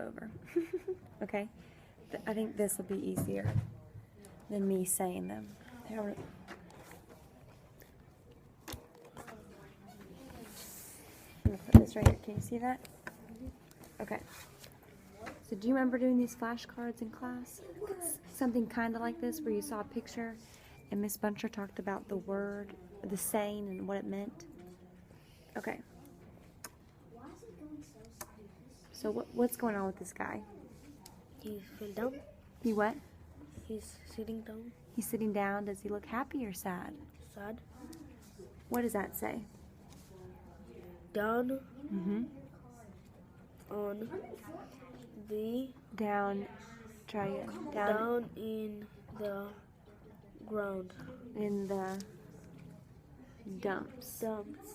over. Okay? I think this will be easier than me saying them. Here, I'm gonna put this right here. Can you see that? Okay. So do you remember doing these flashcards in class? Something kind of like this where you saw a picture and Miss Buncher talked about the word, the saying, and what it meant? Okay. So what's going on with this guy? He fell down. He what? He's sitting down. He's sitting down. Does he look happy or sad? Sad. What does that say? Down Mm-hmm. on the Down. Try it. down in the ground. In the dumps. Dumps.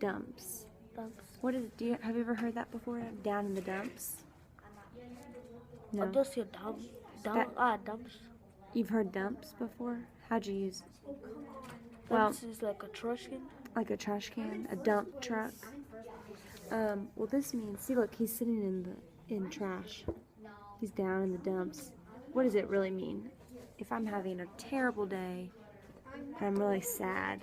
Dumps. Dumps. What is? Have you ever heard that before? Down in the dumps. I No. just hear dump. Dumps. You've heard dumps before? How'd you use? Well, Dumps is like a trash can. like a trash can, a dump truck. Well, this means, see, look, he's sitting in trash. He's down in the dumps. What does it really mean? If I'm having a terrible day and I'm really sad,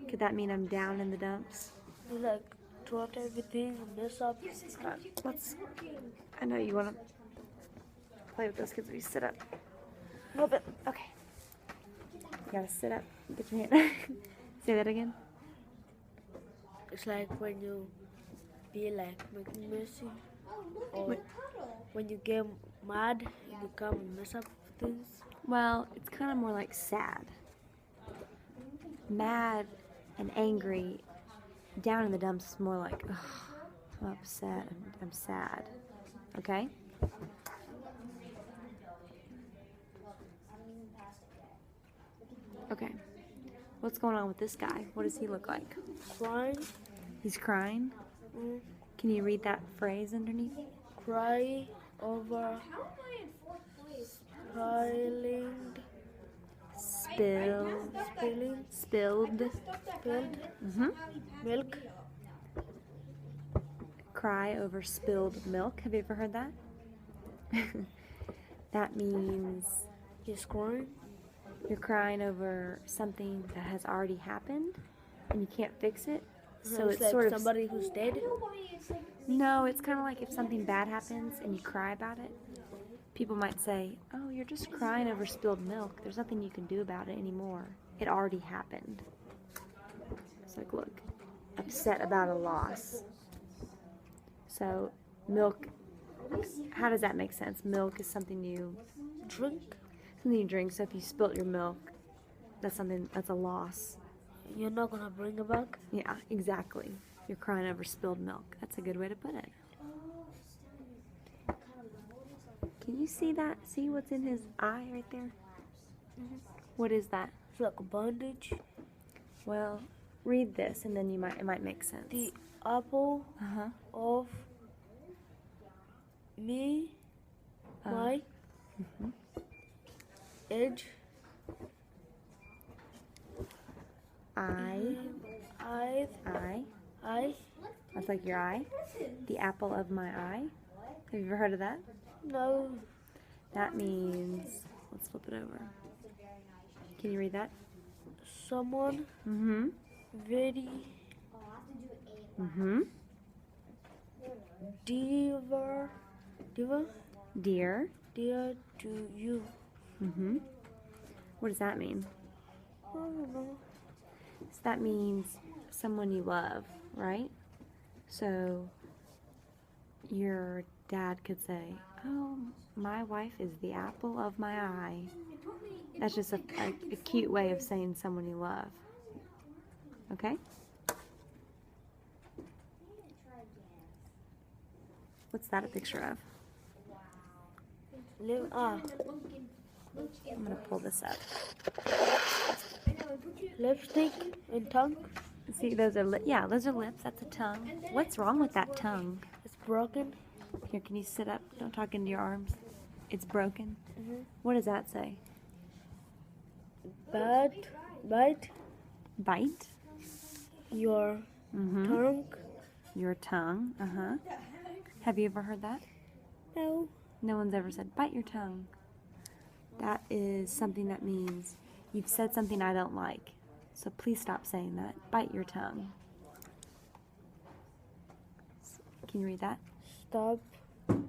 could that mean I'm down in the dumps? You like dropped everything, mess up. I know you want to play with those kids if you sit up a little bit. Okay. You gotta sit up. Get your hand. Say that again. It's like when you be like making messy, or when you get mad, you come and mess up things. Well, it's kind of more like sad. Mad and angry. Down in the dumps is more like, ugh, I'm upset. I'm sad. Okay? Okay. What's going on with this guy? What does he look like? Crying. He's crying? Mm. Can you read that phrase underneath? Cry over spilling. Spilled. Spilled Mm-hmm. milk. Cry over spilled milk. Have you ever heard that? That means He's crying. you're crying over something that has already happened and you can't fix it. So it's like sort of somebody who's dead. no, it's kind of like if something bad happens and you cry about it. People might say, "Oh, you're just crying over spilled milk. There's nothing you can do about it anymore. It already happened." It's like, look, upset about a loss. So, milk, how does that make sense? Milk is something you Drink. drink. So if you spilt your milk, that's a loss. You're not gonna bring it back. Yeah, exactly. You're crying over spilled milk. That's a good way to put it. Can you see that? See what's in his eye right there? What is that? It's like a bandage. Well, read this and then it might make sense. The apple Uh-huh. of me, my Mhm. edge. I. That's like your eye. The apple of my eye. Have you ever heard of that? No. That means, let's flip it over. Can you read that? Someone Mm-hmm. very Mm-hmm. dear Dear. to you. Mm-hmm. What does that mean? I don't know. So that means someone you love, right? So your dad could say, "Oh, my wife is the apple of my eye." That's just a cute way of saying someone you love. Okay? What's that a picture of? I'm gonna pull this up. Lipstick and tongue. See, those are those are lips. That's a tongue. What's wrong with that tongue? It's broken. Here, can you sit up? Don't talk into your arms. It's broken. Mm-hmm. What does that say? Bite Bite. your Mm-hmm. tongue. Your tongue. Uh-huh. Have you ever heard that? No. No one's ever said, bite your tongue. That is something that means you've said something I don't like. So please stop saying that. Bite your tongue. Can you read that? Stop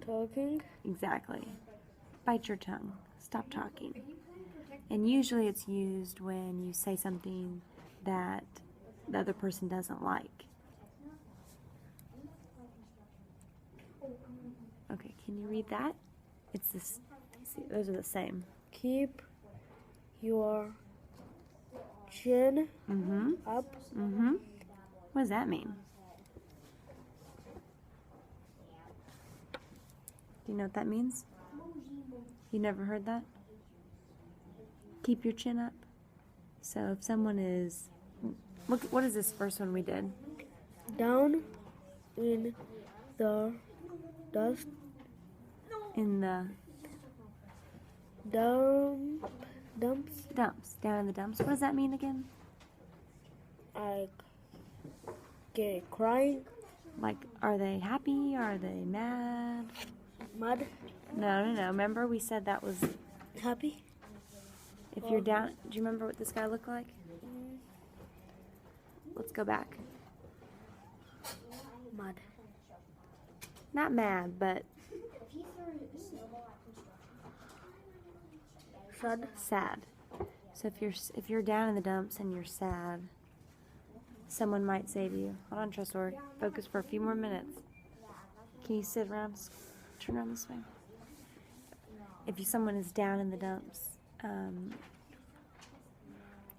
talking. Exactly. Bite your tongue. Stop talking. And usually it's used when you say something that the other person doesn't like. Okay, can you read that? It's this. See, those are the same. Keep your chin up. What does that mean? Do you know what that means? You never heard that? Keep your chin up. So if someone is, look, what is this first one we did? Down in the dust. In the Dumps. down in the dumps. What does that mean again? Like get crying. Like, are they happy? Are they mad? Mad. No. Remember we said that was Happy. if you're down. Do you remember what this guy looked like? Let's go back. Mad. Not mad, but sad. So if you're down in the dumps and you're sad, someone might say to you, "Hold on, Tresor, focus for a few more minutes. Can you sit around, turn around this way?" If someone is down in the dumps, and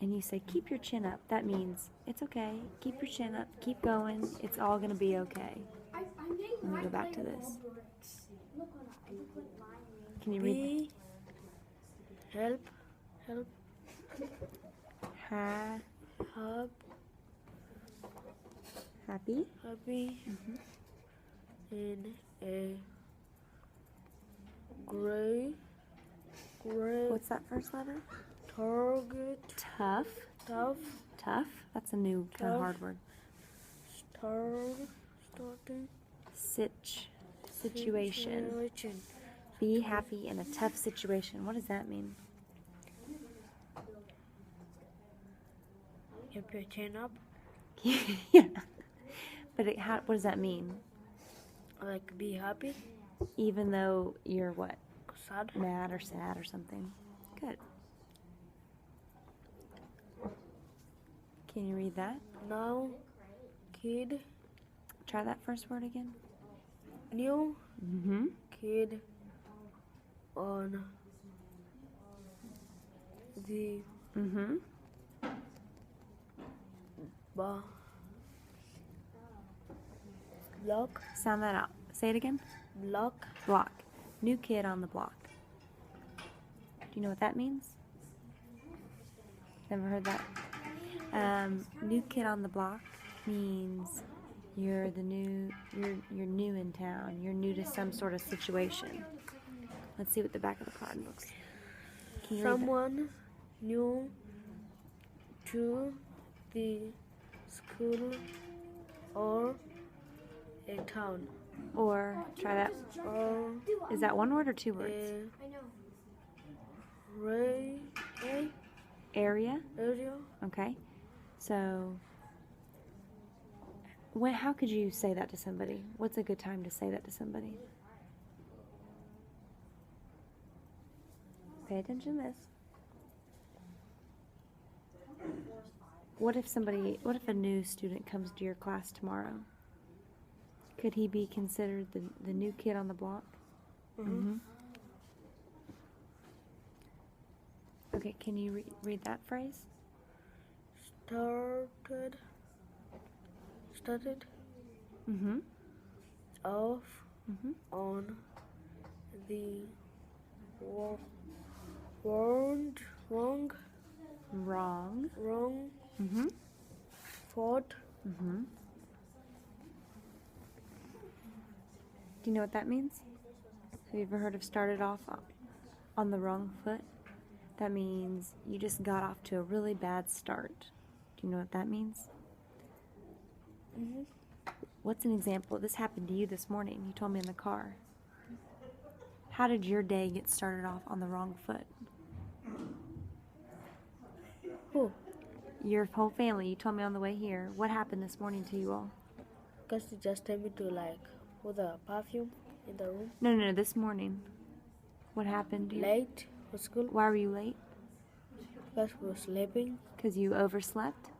you say, "Keep your chin up," that means it's okay. Keep your chin up. Keep going. It's all gonna be okay. Let me go back to this. Can you read? Help. Happy. In a gray. What's that first letter? Target. Tough. Tough. That's a new kind of hard word. Starting. Situation. Be happy in a tough situation. What does that mean? Keep your chin up. Yeah. But what does that mean? Like be happy. Even though you're what? Sad. Mad or sad or something. Good. Can you read that? Now, kid. Try that first word again. New. Kid on the block. Sound that out. Say it again. Block. New kid on the block. Do you know what that means? Never heard that? New kid on the block means you're new in town. You're new to some sort of situation. Let's see what the back of the card looks. Can you read that? Someone new to the school or a town. Or try that. Or Is that one word or two words? Area. Okay. So, how could you say that to somebody? What's a good time to say that to somebody? Pay attention to this. What if a new student comes to your class tomorrow? Could he be considered the new kid on the block? Okay, can you read that phrase? Started. Off. On the wrong. Foot. Do you know what that means? Have you ever heard of started off on the wrong foot? That means you just got off to a really bad start. Do you know what that means? What's an example? This happened to you this morning. You told me in the car. How did your day get started off on the wrong foot? Who? Your whole family, you told me on the way here. What happened this morning to you all? Because you just tell me to like put the perfume in the room. No, this morning. What happened? Late for school. Why were you late? Because we were sleeping. Because you overslept?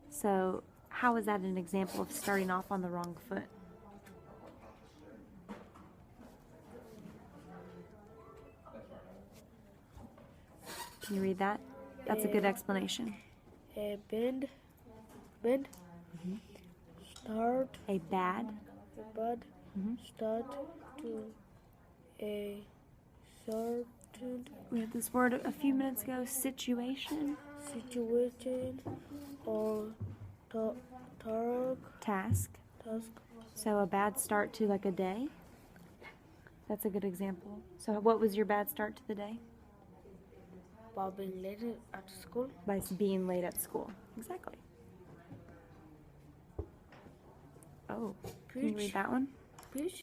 So, how is that an example of starting off on the wrong foot? Can you read that? That's a good explanation. A bend, start, A bad start to a certain We had this word a few minutes ago, situation, situation or task. task. So a bad start to like a day. That's a good example. So what was your bad start to the day? By being late at school. By being late at school. Exactly. Oh, can you read that one? Preach.